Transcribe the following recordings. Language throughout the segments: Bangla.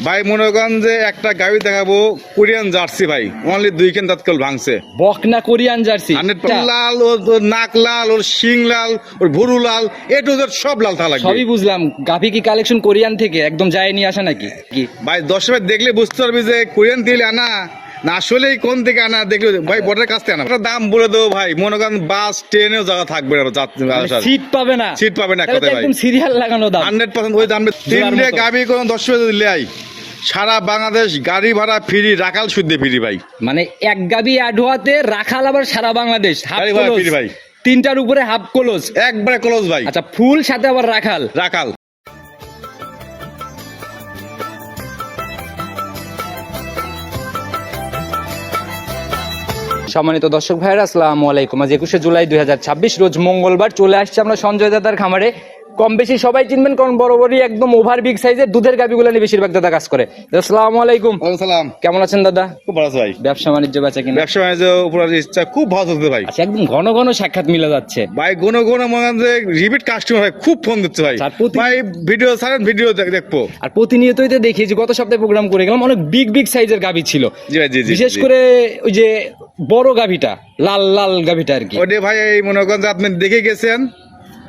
ভাই মনে করেন যে একটা গাড়ি দেখাবো কোরিয়ান জার্সি ভাই অনলি 2 কেন তৎকাল ভাঙছে বকনা কোরিয়ান জার্সি 100% লাল ওর নাক লাল ওর শিং লাল ওর ভুরু লাল এ টু জেড সব লাল থাকা লাগবে। সবই বুঝলাম। গাভি কি কালেকশন কোরিয়ান থেকে একদম যায় নিয়ে আসা নাকি কি? ভাই 10 ভাই দেখলে বুঝতে পারবি যে কোরিয়ান থেকে আনা না আসলেই কোন থেকে আনা দেখলে ভাই বর্ডার কাছ থেকে আনা। একটা দাম বলে দেবো ভাই মনে করেন বাস ট্রেনেও জায়গা থাকবে না সিট পাবে না, সিট পাবে না তাহলে তো একদম সিরিয়াল লাগানো দাম 100% ওই দামে তিনটে গাড়ি কোন 10 টাকা দিলে আই সারা বাংলাদেশ গাড়ি ভাড়া ফ্রি রাখাল শুদ্ধে ফ্রি ভাই। মানে এক গাবি আডোয়াতে রাখাল আবার সারা বাংলাদেশ হাফ গাড়ি ভাড়া ক্লোজ ফ্রি ভাই তিনটার উপরে হাফ ক্লোজ একবারে ক্লোজ ভাই। আচ্ছা ফুল সাথে আবার রাখাল রাখাল সম্মানিত দর্শক ভাইরা আসসালামু আলাইকুম। আজ 21শে জুলাই 2026 রোজ মঙ্গলবার চলে আসছে আমরা সঞ্জয় দাদার খামারে। কম বেশি সবাই চিনবেন কারণ বরাবরই একদম ওভার বিগ সাইজের দুধের গাভিগুলো নিয়ে বেশিরভাগ দাদা কাজ করে। আসসালামু আলাইকুম। ওয়ালাইকুম সালাম। কেমন আছেন দাদা? খুব ভালো আছে ভাই। ব্যবসা বাণিজ্য বেচা কিনা? ব্যবসা বাণিজ্য উপর ইচ্ছা খুব ভালো চলছে ভাই। আচ্ছা একদম ঘন ঘন সাক্ষাৎ মিলে যাচ্ছে ভাই ঘন ঘন মনে হয় যে রিপিট কাস্টমার ভাই খুব ফোন দিচ্ছে ভাই। ভাই ভিডিও ছাড়েন ভিডিও দেখবো। আর প্রতিনিয়তই তো দেখি যে গত সপ্তাহে প্রোগ্রাম করে গেলাম অনেক বিগ বিগ সাইজের গাভি ছিল। জি ভাই জি জি। বিশেষ করে ওই যে বড় গাভিটা লাল লাল গাভিটা আর কি। ওটা ভাই এই মনে করেন যে আপনি দেখে গেছেন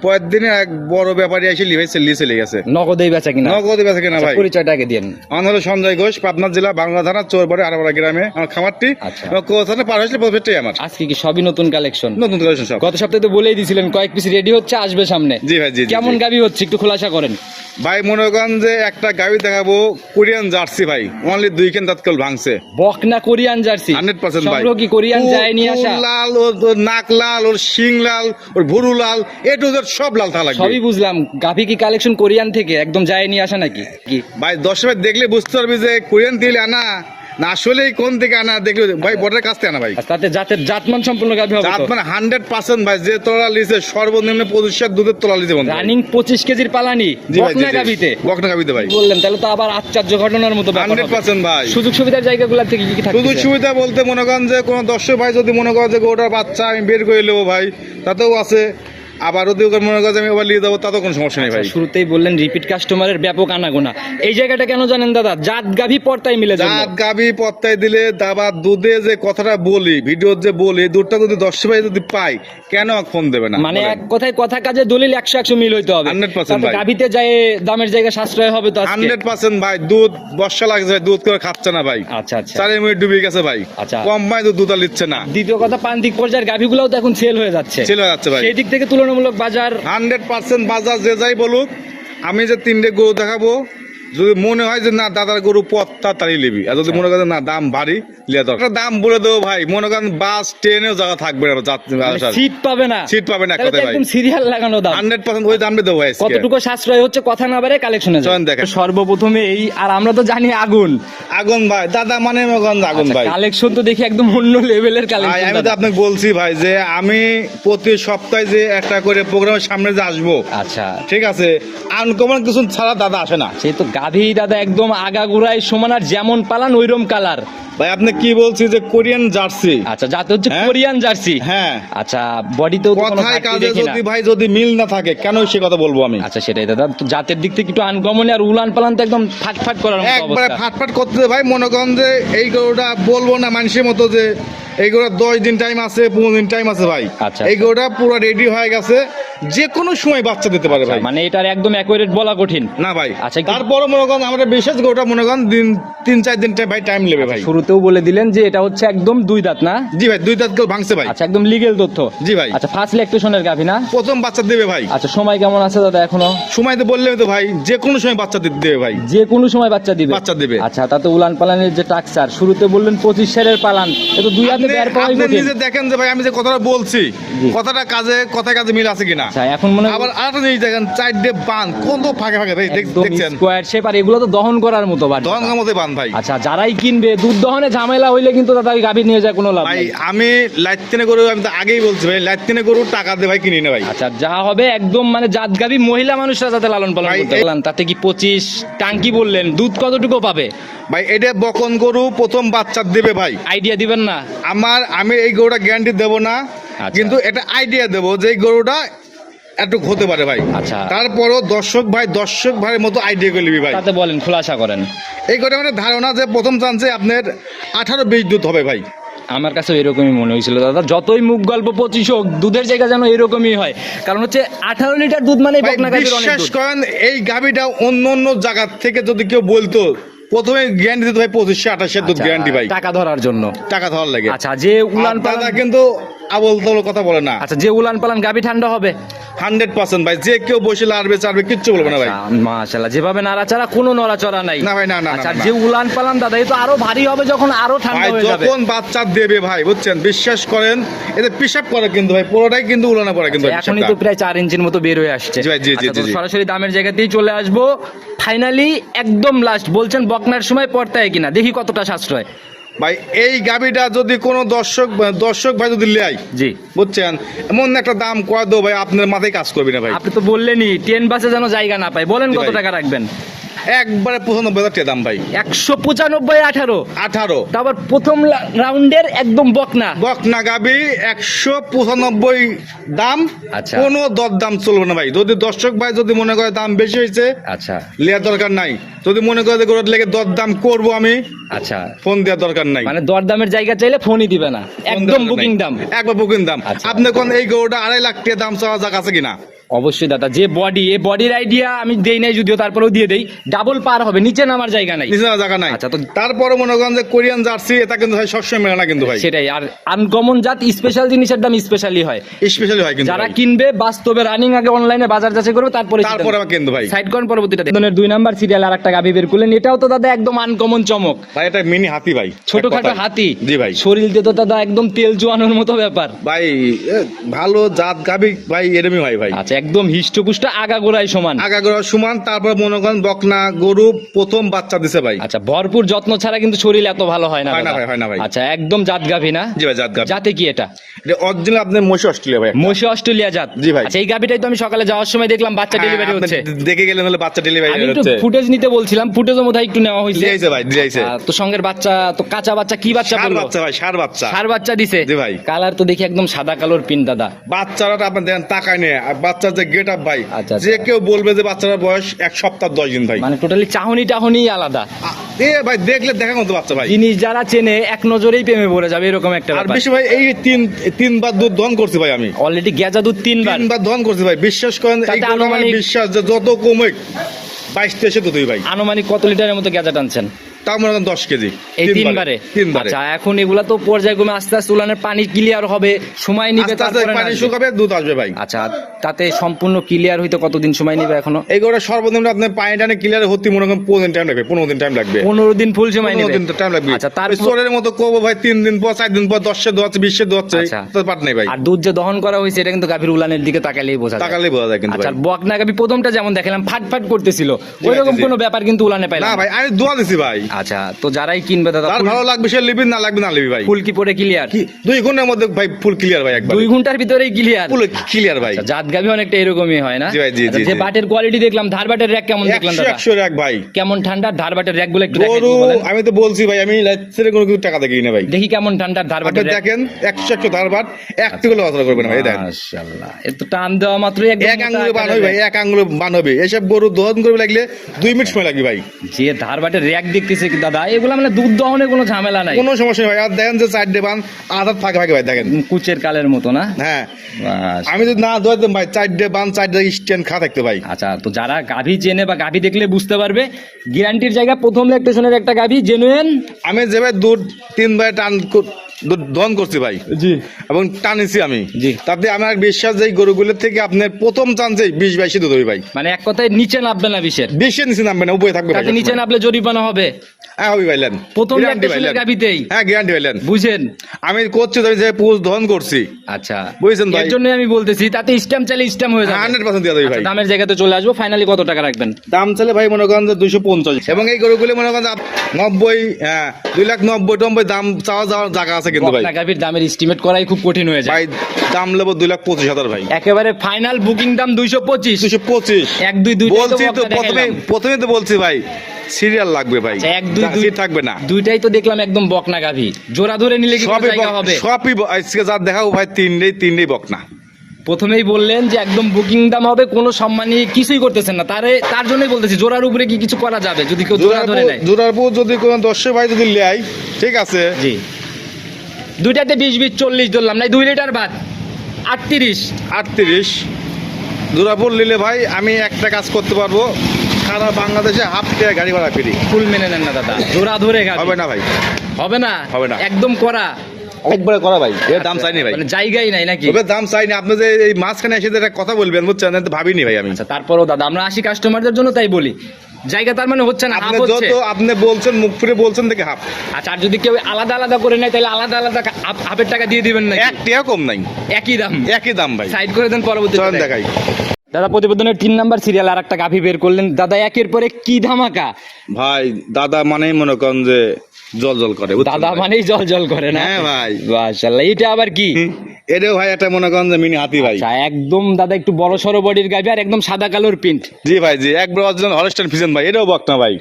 পরের দিনে এক বড় ব্যাপারী এসে লিয়ে চলে গেছে। নগদেই বেচা কিনা? নগদে বেচা কিনা ভাই। পরিচয়টা আগে দিন। আমার হলো সঞ্জয় ঘোষ, পাবনা জেলা বাংলা থানা চোরবাড়ি আড়াপাড়া গ্রামে আমার খামারটি। আচ্ছা। কোথায় পার হয়েছিল প্রফিটটাই আমার। আজকে কি সবই নতুন কালেকশন? নতুন কালেকশন সব। গত সপ্তাহে তো বলেই দিছিলেন কয়েক পিস রেডি হচ্ছে আসবে সামনে। জি ভাই জি জি। কেমন গাভি হচ্ছে একটু খোলাসা করেন। ভাই মনে করেন যে একটা গাড়ি দেখাবো কোরিয়ান জার্সি ভাই অনলি 2 কেন তৎকাল ভাঙছে বকনা কোরিয়ান জার্সি 100% ভাই। সংগ্রহ কি কোরিয়ান যায় নিয়ে আসা? লাল ওর নাক লাল ওর শিং লাল ওর ভুরু লাল এ টু জেড সব লাল থাকা লাগবে। সবই বুঝলাম। গাভি কি কালেকশন কোরিয়ান থেকে একদম যায় নিয়ে আসা নাকি কি? ভাই 10 ভাই দেখলে বুঝতে পারবি যে কোরিয়ান থেকে আনা না আসলেই কোন থেকে আনা দেখলে ভাই বর্ডার কাছ থেকে আনা ভাই। আর তাতে জাতমান সম্পূর্ণ গাভি হবে জাত তো? মানে 100% ভাই যে তোলা লিছে সর্বনিম্ন 25 দুধের তোলা লিছে বন্ধু। রানিং 25 কেজির পালানি জি ভাই জি বকনা জি। গাভিতে বকনা গাভিতে ভাই বললেন তাহলে তো আবার আশ্চর্য ঘটনার মতো ব্যাপার হবে। 100% ভাই। সুযোগ সুবিধার জায়গাগুলো থেকে কি কি থাকে? শুধু সুবিধা বলতে মনে করেন যে কোনো দর্শক ভাই যদি মনে করে যে ওটার বাচ্চা আমি বের করে নেবো ভাই তাতেও আছে। আবার যদি ওকে মনে করে যে আমি আবার নিয়ে যাবো তাতেও কোনো সমস্যা নেই ভাই। শুরুতেই বললেন রিপিট কাস্টমারের ব্যাপক আনাগোনা। এই জায়গাটা কেন জানেন দাদা? জাত গাভি পর্তায় মিলে যায়। জাত গাভি পত্তায় দিলে দাবার দুধে যে কথাটা বলি ভিডিওর যে বলি দুধটা যদি 10 ভাই যদি পাই কেন ফোন দেবে না? মানে এক কথায় কথা কাজে দলিল 100 মিল হইতে হবে। 100% ভাই। গাভিতে যায় দামের জায়গা সাশ্রয় হবে তো আজকে। 100% ভাই। দুধ বর্ষা লাগছে ভাই, দুধ করে খাচ্ছে না ভাই। আচ্ছা আচ্ছা। 4 মিনিট ডুবে গেছে ভাই। আচ্ছা। কম ভাই দুধ আর নিচ্ছে না। দ্বিতীয় কথা প্রান্তিক পর্যায়ের গাভিগুলোও তো এখন সেল হয়ে যাচ্ছে। ছেলে যাচ্ছে ভাই। সেই দিক থেকে তুলনামূলক বাজার 100% বাজার যে যাই বলুক আমি যে 3টে গরু দেখাবো যদি মনে হয় যে না দাদার গরু পত্তা তাড়ি লিবি আর যদি মনে করেন না দাম ভারী লিয়া দরকার দাম বলে দেবো ভাই মনে করেন বাস ট্রেনেও জায়গা থাকবে না সিট পাবে না, সিট পাবে না তাহলে তো কোথায় ভাই। একদম সিরিয়াল লাগানো দাম। 100% ওই দামে দেবো ভাই। কতটুকু সাশ্রয় হচ্ছে কথা না বারে কালেকশনে চলেন দেখেন। সর্বপ্রথমে এই আর আমরা তো জানি আগুন আগুন ভাই দাদা মানে আগুন ভাই। কালেকশন তো দেখি একদম অন্য লেভেলের ভাই আমি কালেকশন। তো আপনাকে বলছি ভাই যে আমি প্রতি সপ্তাহে যে একটা করে প্রোগ্রামের সামনে যে আসবো আচ্ছা ঠিক আছে আনকমন কিছু ছাড়া দাদা আসে না। সেই তো গাভী দাদা একদম আগাগোড়ায় সমান আর যেমন পালান ওইরকম কালার। ভাই আপনি কি বলছি যে কোরিয়ান জার্সি? আচ্ছা যাতে হচ্ছে হ্যাঁ? Korean jersey. হ্যাঁ। আচ্ছা বডিতেও তো কোনো কথায় ঘাটতি কাজে দেখি না। যদি ভাই যদি মিল না থাকে কেন সে কথা বলবো আমি? আচ্ছা সেটাই দাদা। তো জাতের দিক থেকে একটু আনকমন আর উলান পালান তো একদম ফাটফাট করার মতো একবারে অবস্থা। ফাটফাট করতে ভাই মনে করেন যে এই গরুটা বলবো না মানুষের মতো যে এই গরুটা 10 দিন টাইম আছে 15 দিন টাইম আছে ভাই। আচ্ছা। এই গরুটা পুরো রেডি হয়ে গেছে যে কোনো সময় বাচ্চা দিতে পারে ভাই। মানে এটার একদম অ্যাকুরেট বলা কঠিন না ভাই আচ্ছা, তারপরে মনে করেন আমরা বিশেষ গরুটা মনে করেন দিন 3-4 দিন টাইম ভাই টাইম নেবে ভাই। শুরুতেও বলে দিলেন যে এটা হচ্ছে একদম দুই দাঁত না? জি ভাই 2 দাঁত কেউ ভাঙছে ভাই। আচ্ছা একদম লিগেল তথ্য। জি ভাই। আচ্ছা ফার্স্ট ল্যাকটেশনের গাভী না? প্রথম বাচ্চা দেবে ভাই। আচ্ছা সময় কেমন আছে দাদা এখনো? সময় তো বললেই তো ভাই যে কোনো সময় বাচ্চা দেবে ভাই। যে কোনো সময় বাচ্চা দিবে? বাচ্চা দিবে। আচ্ছা তাতে উলান পালানের যে টাকসার শুরুতে বললেন 25 সেরের পালান, এ তো দুই হাতে বের পাওয়াই আপনি কঠিন। নিজে দেখেন যে ভাই আমি যে কথাটা বলছি জি। কথাটা কথায় কাজে মিল আছে কিনা। আচ্ছা এখন মনে হয় আবার আরেকটা জিনিস দেখেন 4 বান কত ফাঁকে ফাঁকে ভাই একদম দেখছেন স্কোয়ার শেপ আর এগুলো তো দহন করার মতো বাট। দহন মধ্যে বান ভাই। আচ্ছা যারাই কিনবে দুধ দহনে ঝামেলা হইলে কিন্তু দাদা ওই গাভী নিয়ে যায় কোনো লাভ ভাই নাই। আমি লাইতিনে গরু আমি তো আগেই বলছি ভাই লাইতিনে গরু টাকা দিয়ে ভাই কিনি না ভাই। আচ্ছা যা হবে একদম মানে জাত গাভী মহিলা মানুষরা যাতে লালন পালন ভাই, করতে পারেন। তাতে কি 25 টাঙ্কি বললেন, দুধ কতটুকু পাবে? ভাই এটা বকন গরু প্রথম বাচ্চা দেবে ভাই। আইডিয়া দিবেন না? আমি এই গরুটা গ্যারান্টি দেবো না আচ্ছা। কিন্তু এটা আইডিয়া দেবো যে এই গরুটা একটু হতে পারে ভাই। আচ্ছা। তারপরও দর্শক ভাইয়ের মতো আইডিয়া করে নিবি ভাই। তাতে বলেন, খোলাসা করেন। এই কথা মানে ধারণা যে প্রথম চান্সে আপনার 18-20 দুধ হবে ভাই। আমার কাছে এরকমই মনে হয়েছিল দাদা, যতই মুখ গল্প 25 হোক, দুধের জায়গা যেন এরকমই হয়, কারণ হচ্ছে 18 লিটার দুধ মানে ভাই বকনা গাভীর অনেক বিশ্বাস দুধ। করেন এই গাভীটা অন্য জায়গা থেকে যদি কেউ বলতো, প্রথমে গ্যারান্টি দিত ভাই 25-28 দুধ আচ্ছা, গ্যারান্টি ভাই, টাকা ধরার জন্য। টাকা ধরার লাগে। আচ্ছা, যে উলান আর দাদা পালান, কিন্তু আবল তাবল কথা বলে না। আচ্ছা যে উলান পালান গাভী ঠান্ডা হবে 100% ভাই, যে কেউ বসে লাড়বে চাড়বে কিচ্ছু বলবে না ভাই। মাশাআল্লাহ, যেভাবে নাড়াচাড়া, কোনো নড়াচড়া নাই। না ভাই, না, না, না, আচ্ছা না। যে উলান পালান দাদা, এই তো আরো ভারী হবে যখন আরো ঠান্ডা ভাই হয়ে যাবে। যখন বাচ্চা দেবে ভাই, বুঝছেন, বিশ্বাস করেন এতে পিশাব করে কিন্তু ভাই, পুরোটাই কিন্তু উলানে পড়ে কিন্তু ভাই এখনই পিশাবটা। তো প্রায় 4 ইঞ্চির মতো বের হয়ে আসছে। জি ভাই, জি, জি, আচ্ছা, তো জি, জি। সরাসরি দামের জায়গাতেই চলে আসবো। ফাইনালি একদম লাস্ট বলছেন বকনার সময় পড়তায় কিনা, দেখি কতটা সাশ্রয়। ভাই এই গাবিটা যদি কোনো দর্শক ভাই যদি লেয়, জি, বুঝছেন, এমন একটা দাম কয়া দো ভাই, আপনার মাথায় কাজ করবি না ভাই। আপনি তো বললেনই 10 বাসে যেন জায়গা না পায়, বলেন জি কত ভাই। টাকা রাখবেন? একবারে 95,000 টাকা দাম ভাই। 195 18, 18 তারপর প্রথম রাউন্ডের একদম বকনা। বকনা গাবি 195 দাম। আচ্ছা। কোনো দরদাম চলবে না ভাই। যদি দর্শক ভাই যদি মনে করে দাম বেশি হয়েছে, আচ্ছা লেয়ার দরকার নাই। যদি মনে করে যে গরুর লেগে দরদাম করবো আমি, আচ্ছা, ফোন দেওয়ার দরকার নাই। মানে দরদামের জায়গা চাইলে ফোনই দিবে না, একদম বুকিং দাম। একবার বুকিং দাম। আচ্ছা। আপনি কোন এই গরুটা 2.5 লাখ টাকা দাম চাওয়া যাক আছে কিনা? অবশ্যই দাদা, যে বডি, এই বডির আইডিয়া আমি দেই নাই যদিও, তারপরেও দিয়ে দেই, ডাবল পার হবে, নিচে নামার জায়গা নাই। নিচে জায়গা নাই। আচ্ছা, তো তারপরে মনে করেন যে কোরিয়ান জার্সি, এটা কিন্তু ভাই সবসময় মেলে না কিন্তু ভাই, সেটাই। আর আনকমন জাত স্পেশাল জিনিসের দাম স্পেশালি হয়। স্পেশালি হয় কিন্তু যারা ভাই। কিনবে বাস্তবে রানিং আগে অনলাইনে বাজার যাচাই করবে, তারপরে আবার কিন্তু ভাই, সাইড করেন। পরবর্তীটা দেখুন, 2 নাম্বার সিরিয়াল আর একটা গাভী বের করলেন, এটাও তো দাদা একদম আনকমন চমক। ভাই এটা মিনি হাতি ভাই, ছোটখাটো এক কথায়। হাতি। জি ভাই। শরীর দিয়ে তো দাদা একদম তেল জোয়ানোর মতো ব্যাপার। ভাই ভালো জাত গাবি ভাই, এরমই হয় ভাই। আচ্ছা, একদম হিষ্টপুষ্ট আগাগোড়ায় সমান। আগাগোড়া সমান। তারপর মনে করেন বকনা গরু প্রথম বাচ্চা দিছে ভাই। আচ্ছা, ভরপুর যত্ন ছাড়া কিন্তু শরীর এত ভালো হয় না হয় না দাদা। ভাই, হয় না ভাই। আচ্ছা, একদম জাত গাভী না? জি ভাই, জাত গাবি। জাতে কি এটা? এটা অরিজিনাল আপনার মহিষ অস্ট্রেলিয়া ভাই। মহিষ অস্ট্রেলিয়া জাত। জি ভাই। আচ্ছা, এই গাভীটাই তো আমি সকালে যাওয়ার সময় দেখলাম বাচ্চা ডেলিভারি হ্যাঁ, আপনি হচ্ছে। দেখে গেলেন হলে বাচ্চা ডেলিভারি আমি একটু হচ্ছে। ফুটেজ নিতে বলছিলাম, ফুটেজের মধ্যে একটু নেওয়া হয়েছে। দিয়েছে ভাই, দিয়েছে। তো সঙ্গের বাচ্চা তো কাঁচা বাচ্চা, কি বাচ্চা ষাঁড় বলবো? বাচ্চা ভাই, ষাঁড় বাচ্চা। ষাঁড় বাচ্চা দিছে। জি ভাই। কালার তো দেখি একদম সাদা কালোর পিন দাদা। বাচ্চারা আপনি দেখেন তাকায় নিয়ে, আর বাচ্চার যে গেট আপ ভাই, আচ্ছা, যে আচ্ছা। কেউ বলবে যে বাচ্চার বয়স 1 সপ্তাহ 10 দিন ভাই। মানে টোটালি চাহনি আলাদা। এ ভাই দেখলে দেখা মতো বাচ্চা ভাই। জিনিস যারা চেনে এক নজরেই প্রেমে পড়ে যাবে, এরকম একটা আর ব্যাপার। বেশি ভাই এই তিনবার দুধ দহন করছি ভাই আমি। অলরেডি গেজা দুধ 3 বার। 3বার দহন করছি ভাই। বিশ্বাস করেন এই তাতে গরু আমার আনুমানিক- বিশ্বাস যে যত কমে 22-23 দুধই ভাই। আনুমানিক কত লিটারের মতো গেজা টানছেন তাও মনে করেন 10 কেজি এই 3 বারে? 3 বারে। আচ্ছা, এখন এগুলা তো পর্যায়ক্রমে আস্তে আস্তে উলানের পানি ক্লিয়ার হবে, সময় নিবে, আস্তে আস্তে তারপরে পানি নাচবে। শুকাবে, দুধ আসবে ভাই। আচ্ছা, তাতে সম্পূর্ণ ক্লিয়ার হইতে কতদিন সময় নিবে এখনো? এই গরুটা সর্বনিম্ন আপনি পানি টানে ক্লিয়ার হতে মনে করেন 15 দিন টাইম লাগবে। 15 দিন টাইম লাগবে। 15 দিন ফুল সময় 15 নিবে। দিন টাইম লাগবে। আচ্ছা, তার তারপর চোরের মতো কব ভাই 3 দিন পর 4 দিন পর 10 দোয়াচ্ছে 20 দোয়াচ্ছে, আচ্ছা। তো পাট নাই ভাই। আর দুধ যে দহন করা হয়েছে এটা কিন্তু গাভীর উলানের দিকে তাকালেই বোঝা যায়। তাকালেই বোঝা যায় কিন্তু আচ্ছা, ভাই। আর বকনা গাভী প্রথমটা যেমন দেখালাম ফাট করতেছিল, ওই রকম জি। কোনো ব্যাপার কিন্তু উলানে পাইলাম না ভাই, আমি দোয়া দিছি ভাই। আচ্ছা, তো যারাই কিনবে দাদা, তার ভালো লাগবে সে লিবি, না লাগবে না লিবি ভাই। ফুল কি পরে ক্লিয়ার? কি 2 ঘন্টার মধ্যে ভাই ফুল ক্লিয়ার ভাই, একবার 2 ঘন্টার ভিতরেই ক্লিয়ার। ফুল ক্লিয়ার ভাই। আচ্ছা, জাত গাভী অনেকটা এরকমই হয় না? জি ভাই, জি, আচ্ছা, জি, যে জি। বাটের কোয়ালিটি দেখলাম, ধার বাটের র‍্যাক কেমন দেখলাম 100 দাদা? 100 রাখ ভাই। কেমন ঠান্ডা ধার বাটের র‍্যাক গুলো একটু দেখাই গরু দিই বলেন। আমি তো বলছি ভাই, আমি লাইসেন্সের কোনো কিছু টাকা দেখি না ভাই। দেখি কেমন ঠান্ডা ধার আপনি বাটের র‍্যাক। দেখেন 100 ধারবাট একটু গুলো কথা করবেন ভাই। দেখেন মাশাআল্লাহ, এত টান দেওয়া মাত্রই একদম এক মোটা আঙ্গুলে বান আকারের হবে ভাই, র‍্যাক। এক আঙ্গুলে বান হবে। এসব গরু দহন করবে লাগলে 2 মিনিট সময় লাগবে ভাই। যে ধার বাটের র‍্যাক দেখতেছে কি দাদা, এগুলো মানে দুধ দহনে কোনো ঝামেলা নাই, কোনো সমস্যা নেই ভাই। আর দেখেন যে 4 বান আধার ফাঁকে ফাঁকে ভাই, দেখেন। কুচের কালের মতো না? হ্যাঁ, বাস। আমি যদি না দোয়াইতাম ভাই 4 বান 4 স্ট্যান্ড খা থাকতো ভাই। আচ্ছা, তো যারা গাভী চেনে বা গাভী দেখলে বুঝতে পারবে, গ্যারান্টির জায়গা প্রথম ল্যাকটেশনের একটা গাভী জেনুইন। আমি যে ভাই দুধ 3 বার দুধ দহন করছি ভাই, জি এবং টানিছি আমি। জি। তাতে আমার বিশ্বাস যে এই গরুগুলোর থেকে আপনার প্রথম চান্সে 20-22 দুধ হবে ভাই। মানে এক কথায় নিচে নামবে না বিষের। 20 নিচে নামবে না, উপরে থাকবে ভাই। তাতে নিচে নামলে জরিমানা হবে হ্যাঁ হবে ভাইলেন, প্রথম গ্যারান্টি ল্যাকটেশনের ভাইলেন। গাভীতেই। হ্যাঁ গ্যারান্টি ভাইলেন। বুঝেন? আমি করছি আমি যে পুষ দহন করছি। আচ্ছা, বুঝছেন ভাই? এর জন্য আমি বলতেছি, তাতে স্ট্যাম্প চাইলে স্ট্যাম্প হয়ে যাবে। 100% দিয়ে দেবে ভাই। আচ্ছা, দামের জায়গাতে চলে আসবো, ফাইনালি কত টাকা রাখবেন? দাম চলে ভাই মনে করেন যে 250, এবং এই গরুগুলি মনে করেন 90, হ্যাঁ 2,90,90 দাম চাওয়া যাওয়ার জায়গা আছে কিন্তু ভাই। বকনা গাভীর দামের এস্টিমেট করাই খুব কঠিন হয়ে যায়। ভাই দাম নেবো 2,25,000 ভাই। একেবারে ফাইনাল বুকিং দাম 225। 225 1 2 2 বলছি তো, প্রথমে তো বলছি ভাই সিরিয়াল লাগবে ভাই। 1 2 2 সিট থাকবে না। দুইটাই তো দেখলাম একদম বকনা গাভী, জোড়া ধরে নিলে কি কোনো জায়গা হবে? সবই আজকে যা দেখাও ভাই তিনটেই বকনা। প্রথমেই বললেন যে একদম বুকিং দাম হবে, কোনো সম্মানী কিছুই করতেছেন না, তার জন্যই বলতেছি জোড়ার উপরে কি কিছু করা যাবে যদি কেউ জোড়া ধরে নেয়? জোড়ারপুর যদি কোনো দর্শক ভাই যদি লেয়, ঠিক আছে, জি, দুইটাতে 20-20-40 ধরলাম, নাই 2 লিটার ভাত 38। 38 জোড়াপুর নিলে ভাই আমি একটা কাজ করতে পারবো, সারা বাংলাদেশে হাফ টাকা গাড়ি ভাড়া ফ্রি। ফুল মেনে নেন না দাদা, জোড়া ধরে গাবি হবে না ভাই, হবে না, হবে না। একদম করা, একবারে করা ভাই, এর দাম চাইনি ভাই, মানে জায়গাই নাই নাকি? ওদের দাম চাইনি। আপনি যে এই মাঝখানে এসে যে একটা কথা বলবেন বুঝছেন, তো ভাবিনি ভাই আমি। আচ্ছা, তারপরেও দাদা আমরা আসি কাস্টমারদের জন্য, তাই বলি জায়গা তার মানে হচ্ছে না, হাফ আপনি হচ্ছে। যত আপনি বলছেন মুখ ফুটে বলছেন দেখে হাফ। আচ্ছা, আর যদি কেউ আলাদা আলাদা করে নেয় তাহলে আলাদা আলাদা হাফের টাকা দিয়ে দিবেন না? এক টাকা কম নাই, একই দাম, একই দাম ভাই। সাইড করে দেন, পরবর্তী চলেন দেখাই। দাদা প্রতিবেদনের 3 নাম্বার সিরিয়াল আর একটা গাভী বের করলেন দাদা, একের পরে কি ধামাকা ভাই দাদা মানেই মনে করেন যে জল জল করে, বুঝছেন দাদা ভাই? মানেই জল জল করে না? হ্যাঁ ভাই, মাশাআল্লাহ। এটা আবার কি? এটাও ভাই একটা মনে করেন যে মিনি হাতি ভাই। আচ্ছা, একদম দাদা একটু বড় সরো বডির গাভী আর একদম সাদা কালোর প্রিন্ট। জি ভাই, জি, একবার অরিজিনাল হলস্টাইন ফ্রিজিয়ান ভাই। এটাও বকনা ভাই,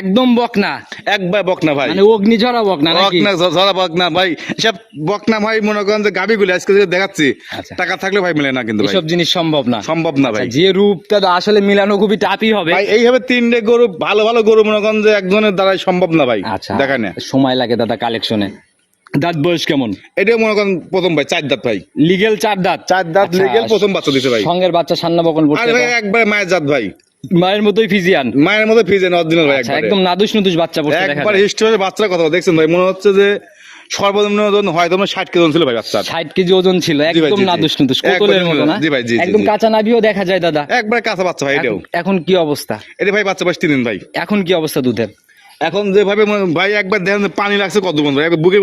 একদম বকনা, একবার বকনা ভাই, মানে অগ্নিঝরা বকনা নাকি? বকনা ঝরা বকনা ভাই। এসব বকনা ভাই মনে করেন যে গাবিগুলি আজকে যে দেখাচ্ছি, আচ্ছা। টাকা থাকলে ভাই মিলে না কিন্তু ভাই, এসব জিনিস সম্ভব না, সম্ভব না ভাই। আচ্ছা, যে রূপটা দাদা আসলে মিলানো খুবই টাফই হবে ভাই এইভাবে 3টে গরু, ভালো ভালো গরু মনে করেন যে একজনের দ্বারাই সম্ভব না ভাই। আচ্ছা, দেখা না, সময় লাগে দাদা কালেকশনে। দাঁত বয়স কেমন? এটাও মনে করেন প্রথম ভাই 4 দাঁত ভাই, লিগেল 4 দাঁত, 4 দাঁত আচ্ছা, লিগেল, প্রথম বাচ্চা দিছে ভাই। সঙ্গের বাচ্চা সান্না বকন আর পড়ছে ভাই একবার মায়ের জাত ভাই, মায়ের মতোই ফিজিয়ান, মায়ের মধ্যে ফ্রিজিয়ান অরিজিনাল ভাই। আচ্ছা, একবার একদম নাদুস নুদুস বাচ্চা পড়ছে দেখা একবার যায়। হিস্টোরির বাচ্চার কথা দেখছেন ভাই, মনে হচ্ছে যে সর্বনিম্ন ওজন হয়তো 60 কেজি ছিল ভাই বাচ্চার। 60 কেজি ওজন ছিল, জি ভাই, একদম জি, জি। নাদুস নুদুস কোতলের মতো না? জি ভাই, জি, জি, একদম জি। কাঁচা নাভিও দেখা যায় দাদা। একবার কাঁচা বাচ্চা ভাই এটাও। এখন কি অবস্থা? এটা ভাই বাচ্চা বয়স 3 দিন ভাই। এখন কি অবস্থা দুধের? এখন যেভাবে ভাই একবার দেখেন যে পানি লাগছে কত বন্ধু, একবার বুকে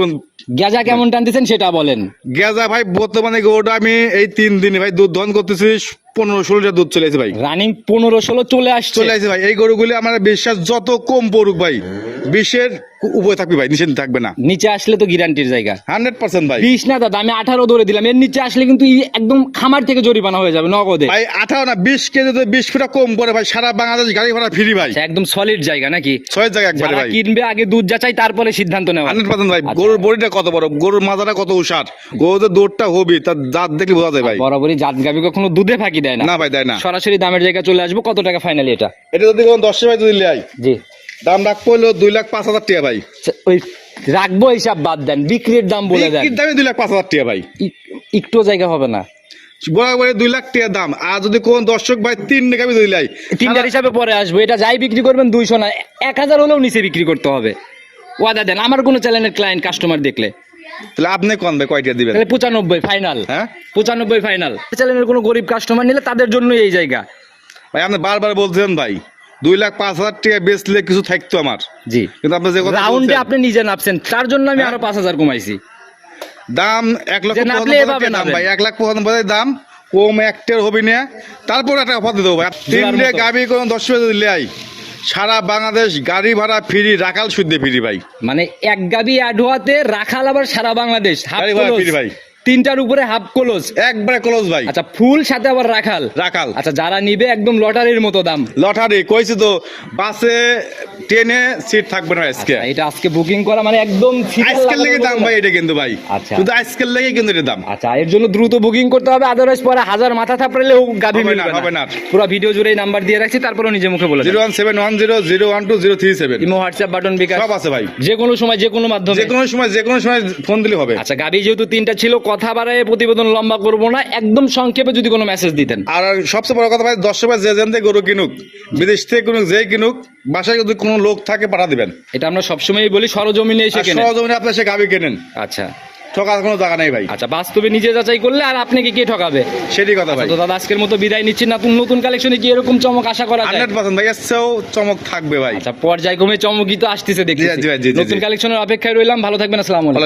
গেজা কেমন টানতেছেন সেটা বলেন। গেজা ভাই বর্তমানে গরুটা আমি এই 3 দিনে ভাই দুধ দহন করতেছি, 15-16 লিটার দুধ চলে আসে ভাই, রানিং 15-16 চলে আসছে। চলে আসে ভাই। এই গরুগুলি আমার বিশ্বাস যত কম পড়ুক ভাই, 20-এর উপরে থাকবে ভাই, নিচে থাকবে না। নিচে আসলে তো গ্যারান্টির জায়গা 100% ভাই। 20 না দাদা, আমি 18 ধরে দিলাম, এর নিচে আসলে কিন্তু একদম খামার থেকে জরিমানা হয়ে যাবে নগদে। ভাই 18 না 20 কেজি, 20 ফুটা কম করে ভাই, সারা বাংলাদেশ গাড়ি ভাড়া ফ্রি ভাই। আচ্ছা, একদম সলিড জায়গা নাকি? 6 জায়গা একবারে যারা ভাই, কিনবে আগে দুধ যাচাই তারপরে সিদ্ধান্ত নেওয়া। 100% ভাই। আচ্ছা। গরুর বডিটা কত বড়, গরুর মাথাটা কত উষার, গরুদের দৌড়টা হবি, তার দাঁত দেখলে বোঝা যায় ভাই। বরাবরই জাত গাবি কখনো দুধে ফাঁকি দেয় না। না ভাই, দেয় না। সরাসরি দামের জায়গা চলে আসবো। কত টাকা ফাইনালি এটা? এটা যদি কোনো 10 ভাই যদি লেয়, জি, দাম রাখবো হলো 2,05,000 টাকা ভাই। ওই রাখবো হিসাব বাদ দেন, বিক্রির দাম বলে দেন। বিক্রির দামে 2,05,000 টাকা ভাই, একটু জায়গা হবে না? বরাবর 2 লাখ টাকা দাম। আর যদি কোন দর্শক ভাই 3 টাকা যদি লেয়, 3টার হিসাবে পরে আসবো। এটা যাই বিক্রি করবেন 200 না 1000 হলেও নিচে বিক্রি করতে হবে। ওয়াদা দেন, আমার কোনো চ্যানেলের ক্লায়েন্ট কাস্টমার দেখলে। তাহলে আপনি কোন ভাই কয়টা দিবেন? তাহলে 95 ফাইনাল। হ্যাঁ, 95 ফাইনাল। চ্যানেলের কোনো গরিব কাস্টমার নিলে তাদের জন্য এই জায়গা। ভাই আপনি বারবার বলছেন ভাই 2,05,000 টাকা বেচলে কিছু থাকতো আমার, জি, কিন্তু আপনি যে কথা রাউন্ডে বলছেন, আপনি নিজে নাপছেন, তার জন্য আমি আরো 5000 কমাইছি। দাম 1,05,000 যে নাপলে এভাবে দাম নাবেন। ভাই, 1,05,000 দাম কম একটার হবে না। তারপর একটা অফার দিয়ে দেবো ভাই, 3টে মতো। গাবি কোন 10 যদি লেয়, সারা বাংলাদেশ গাড়ি ভাড়া ফ্রি, রাখাল শুদ্ধে ফ্রি ভাই। মানে এক গাবি অ্যাড হওয়াতে রাখাল আবার সারা বাংলাদেশ হাফ গাড়ি ভাড়া ক্লোজ ফ্রি ভাই। 3টার উপরে হাফ ক্লোজ। একবারে ক্লোজ ভাই। আচ্ছা, ফুল সাথে আবার রাখাল। রাখাল আচ্ছা, যারা নিবে একদম লটারির মতো দাম। লটারি কইছি তো, বাসে ট্রেনে সিট থাকবে না আজকে। আচ্ছা, এটা আজকে বুকিং করা মানে একদম সিরিয়াল আজকের লাগানোর লেগে মতো দাম ভাই এটা কিন্তু ভাই, আচ্ছা। শুধু আজকের লেগে কিন্তু এটা দাম। আচ্ছা, এর জন্য দ্রুত বুকিং করতে হবে, আদারওয়াইজ পরে 1000 মাথা থাপড়ালেও গাভী হবে না, মিলবে হবে না। না। পুরো ভিডিও জুড়ে নাম্বার দিয়ে রাখছি, তারপরেও নিজে মুখে বলে দেন। 01710012037 ইমো, হোয়াটসঅ্যাপ, বাটন, বিকাশ সব আছে ভাই, যে কোনো সময় যে কোনো মাধ্যমে। যে কোনো সময় ফোন দিলে হবে। আচ্ছা, গাভী যেহেতু 3টা ছিল, কথা বাড়ায় প্রতিবেদন লম্বা করবো না, একদম সংক্ষেপে যদি কোনো মেসেজ দিতেন। আর সবচেয়ে বড় কথা ভাই, 10 ভাই যে যেন থেকে গরু কিনুক, বিদেশ থেকে কিনুক, যেই কিনুক, বাসায় যদি কোনো লোক থাকে পাঠা দিবেন। এটা আমরা সবসময়ই বলি, সরজমিনে এসে কেনেন। সহজমিনে আপনি সে গাবি কেনেন, আচ্ছা ঠকার কোনো জায়গা নেই ভাই। আচ্ছা, বাস্তবে নিজে যাচাই করলে আর আপনাকে কে ঠকাবে? সেটাই কথা ভাই। তো দাদা আজকের মতো বিদায় নিচ্ছি। নতুন নতুন কালেকশনে কি এরকম চমক আশা করা যায়? 100% ভাই, এর চেয়েও চমক থাকবে ভাই। আচ্ছা, পর্যায়ক্রমে চমকই তো আসতেছে দেখতেছি। জি, জি, জি, জি, জি। নতুন কালেকশনের অপেক্ষায় রইলাম। ভালো থাকবেন, আসসালামু আলাইকুম।